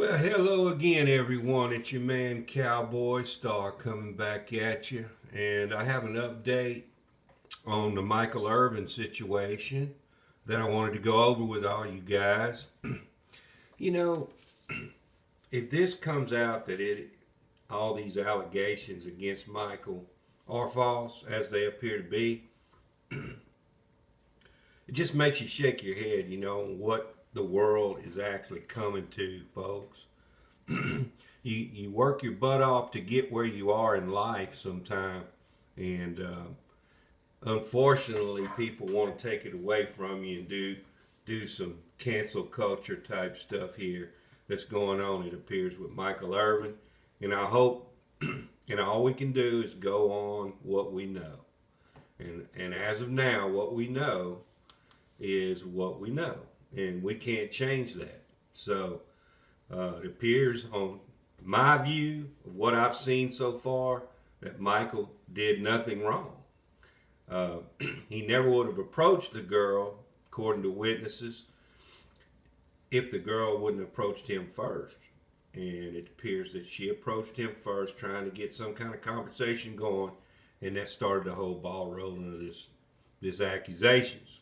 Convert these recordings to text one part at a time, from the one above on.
Well, hello again, everyone. It's your man Cowboy Star coming back at you. And I have an update on the Michael Irvin situation that I wanted to go over with all you guys. You know, if this comes out that all these allegations against Michael are false, as they appear to be, it just makes you shake your head, on what the world is actually coming to, folks. You work your butt off to get where you are in life sometime, and unfortunately, people want to take it away from you and do some cancel culture type stuff here that's going on. It appears with Michael Irvin, and I hope, and all we can do is go on what we know, and as of now, what we know is what we know, and we can't change that. So it appears on my view of what I've seen so far that Michael did nothing wrong. Uh, he never would have approached the girl, according to witnesses, if the girl wouldn't have approached him first. And it appears that she approached him first, trying to get some kind of conversation going, and that started the whole ball rolling of this accusations.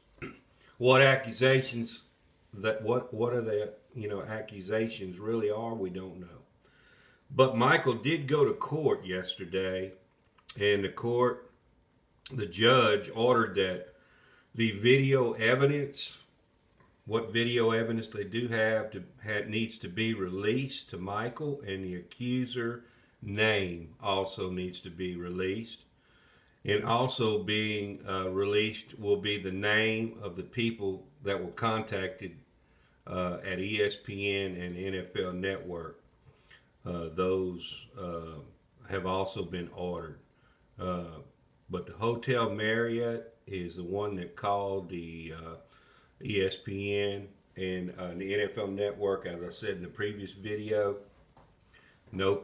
What accusations? What are the accusations really are? We don't know. But Michael did go to court yesterday, and the judge ordered that the video evidence, what video evidence they do have, needs to be released to Michael, and the accuser name also needs to be released. And also being released will be the name of the people that were contacted at ESPN and NFL Network. Those have also been ordered. But the Hotel Marriott is the one that called the ESPN and the NFL Network, as I said in the previous video. No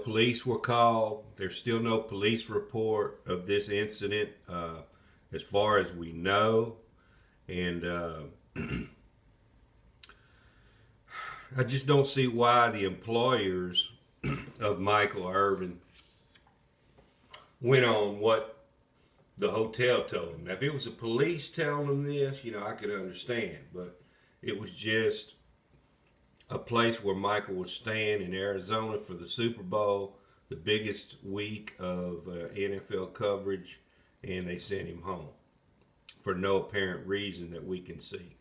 police were called. There's still no police report of this incident as far as we know. And I just don't see why the employers of Michael Irvin went on what the hotel told them. Now, if it was the police telling them this, I could understand. But it was just a place where Michael was staying in Arizona for the Super Bowl, the biggest week of NFL coverage, and they sent him home for no apparent reason that we can see.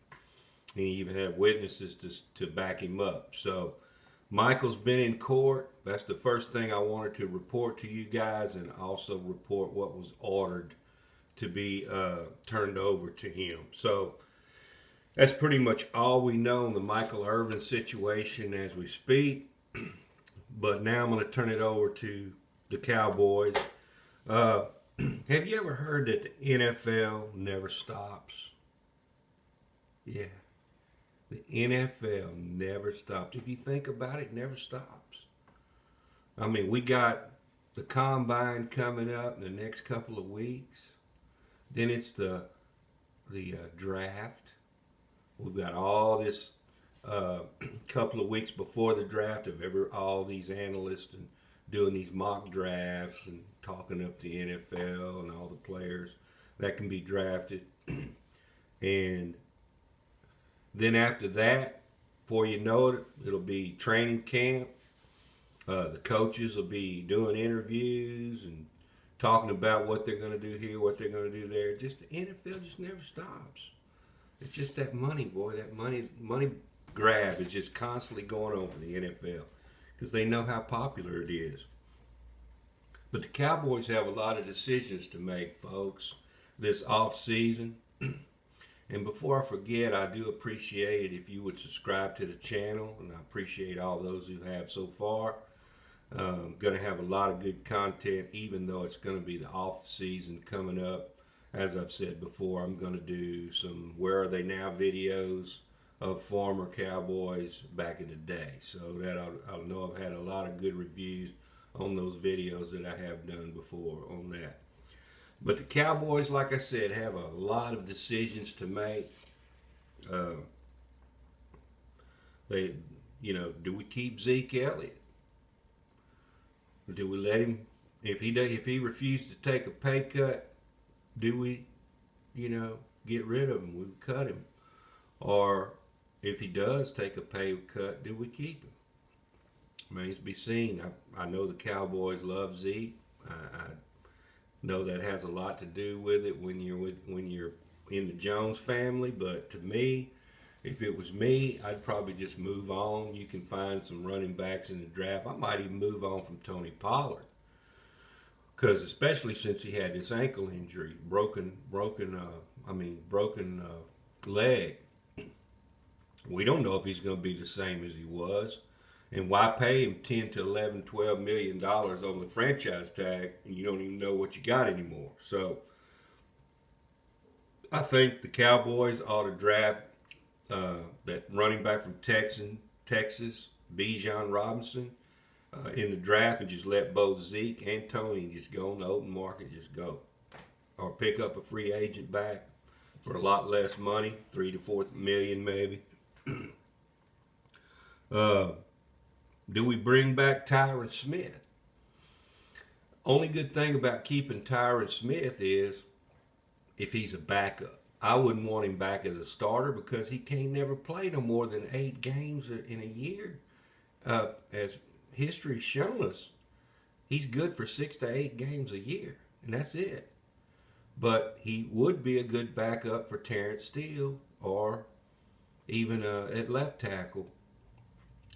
He even had witnesses to back him up. So Michael's been in court. That's the first thing I wanted to report to you guys, and also report what was ordered to be turned over to him. So that's pretty much all we know on the Michael Irvin situation as we speak. But now I'm going to turn it over to the Cowboys. Have you ever heard that the NFL never stops? Yeah. The NFL never stops. If you think about it, it never stops. I mean, we got the combine coming up in the next couple of weeks. Then it's the draft. We've got all this couple of weeks before the draft of all these analysts and doing these mock drafts and talking up the NFL and all the players that can be drafted. And then after that, before you know it, it'll be training camp. The coaches will be doing interviews and talking about what they're going to do here, what they're going to do there. Just the NFL just never stops. It's just that money, boy. That money grab is just constantly going on for the NFL because they know how popular it is. But the Cowboys have a lot of decisions to make, folks, this off season. And before I forget, I do appreciate it if you would subscribe to the channel, and I appreciate all those who have so far. Going to have a lot of good content, even though it's going to be the off season coming up. As I've said before, I'm going to do some Where Are They Now videos of former Cowboys back in the day. So that I'll know I've had a lot of good reviews on those videos that I have done before on that. But the Cowboys, like I said, have a lot of decisions to make. They do we keep Zeke Elliott? Or do we let him? If he refused to take a pay cut, do we, get rid of him? We cut him. Or if he does take a pay cut, do we keep him? Remains to be seen. I know the Cowboys love Zeke. I know that has a lot to do with it when you're in the Jones family. But to me, if it was me, I'd probably just move on. You can find some running backs in the draft. I might even move on from Tony Pollard, because especially since he had this ankle injury, broken leg. We don't know if he's going to be the same as he was. And why pay him 10 to 11, $12 million on the franchise tag and you don't even know what you got anymore? So I think the Cowboys ought to draft that running back from Texas, Bijan Robinson, in the draft, and just let both Zeke and Tony just go on the open market, just go. Or pick up a free agent back for a lot less money, 3 to 4 million maybe. Do we bring back Tyron Smith? Only good thing about keeping Tyron Smith is if he's a backup. I wouldn't want him back as a starter because he can't never play no more than 8 games in a year. As history's shown us, he's good for 6 to 8 games a year, and that's it. But he would be a good backup for Terrence Steele, or even at left tackle,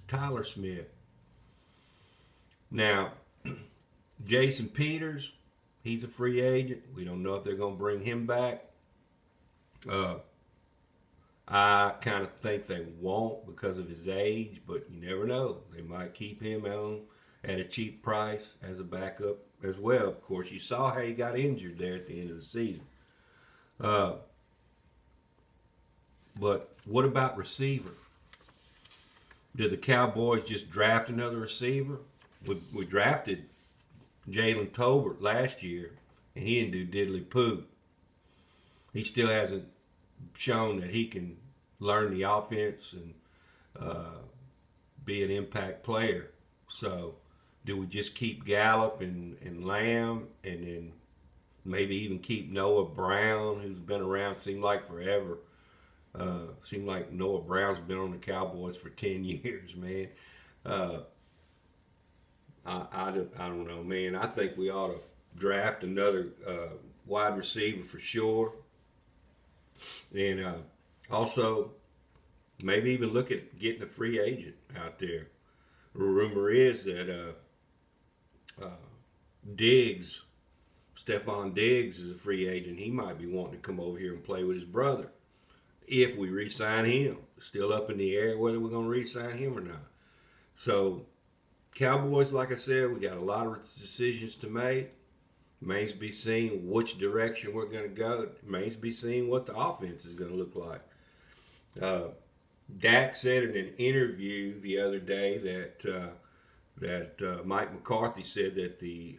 Tyler Smith. Now, Jason Peters, he's a free agent. We don't know if they're going to bring him back. I kind of think they won't because of his age, but you never know. They might keep him on at a cheap price as a backup as well. Of course, you saw how he got injured there at the end of the season. But what about receiver? Did the Cowboys just draft another receiver? We drafted Jalen Tolbert last year, and he didn't do diddly poo. He still hasn't shown that he can learn the offense and be an impact player. So do we just keep Gallup and Lamb, and then maybe even keep Noah Brown, who's been around, seemed like forever? Seemed like Noah Brown's been on the Cowboys for 10 years, man. I don't know, man. I think we ought to draft another wide receiver for sure. And also, maybe even look at getting a free agent out there. The rumor is that Stephon Diggs is a free agent. He might be wanting to come over here and play with his brother if we re-sign him. Still up in the air whether we're going to re-sign him or not. So, Cowboys, like I said, we got a lot of decisions to make. Remains to be seen which direction we're going to go. Remains to be seen what the offense is going to look like. Dak said in an interview the other day that Mike McCarthy said that the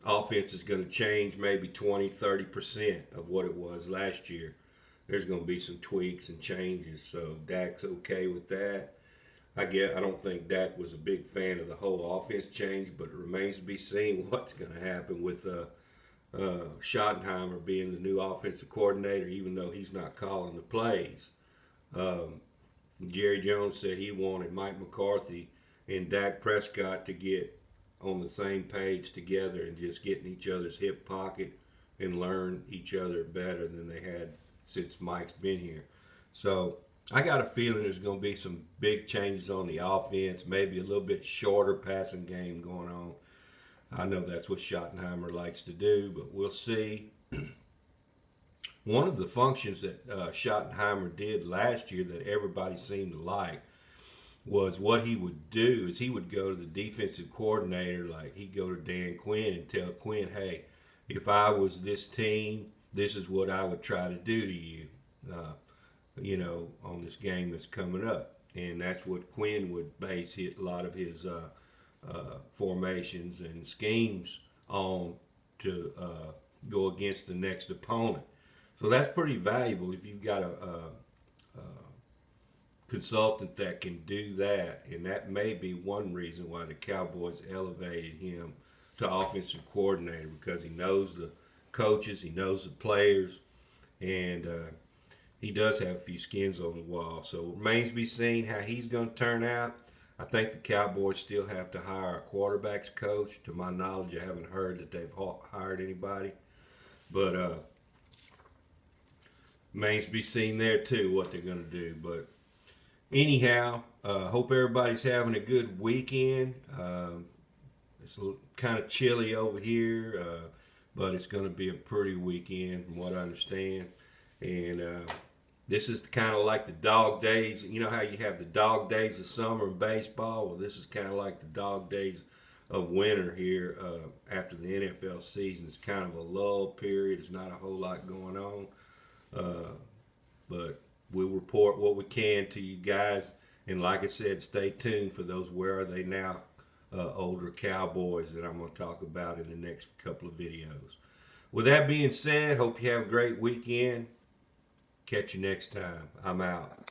offense is going to change maybe 20-30% of what it was last year. There's going to be some tweaks and changes, so Dak's okay with that. I don't think Dak was a big fan of the whole offense change, but it remains to be seen what's going to happen with Schottenheimer being the new offensive coordinator, even though he's not calling the plays. Jerry Jones said he wanted Mike McCarthy and Dak Prescott to get on the same page together and just get in each other's hip pocket and learn each other better than they had since Mike's been here. So I got a feeling there's going to be some big changes on the offense, maybe a little bit shorter passing game going on. I know that's what Schottenheimer likes to do, but we'll see. One of the functions that Schottenheimer did last year that everybody seemed to like was what he would do is he would go to the defensive coordinator, like he'd go to Dan Quinn and tell Quinn, hey, if I was this team, this is what I would try to do to you. On this game that's coming up. And that's what Quinn would base a lot of his formations and schemes on to go against the next opponent. So that's pretty valuable if you've got consultant that can do that, and that may be one reason why the Cowboys elevated him to offensive coordinator, because he knows the coaches, he knows the players, and he does have a few skins on the wall. So it remains to be seen how he's going to turn out. I think the Cowboys still have to hire a quarterbacks coach. To my knowledge, I haven't heard that they've hired anybody. But remains to be seen there too what they're going to do. But anyhow, hope everybody's having a good weekend. It's kind of chilly over here, but it's going to be a pretty weekend from what I understand. And this is kind of like the dog days. You know how you have the dog days of summer in baseball? Well, this is kind of like the dog days of winter here after the NFL season. It's kind of a lull period. There's not a whole lot going on. But we'll report what we can to you guys. And like I said, stay tuned for those Where Are They Now older Cowboys that I'm going to talk about in the next couple of videos. With that being said, hope you have a great weekend. Catch you next time. I'm out.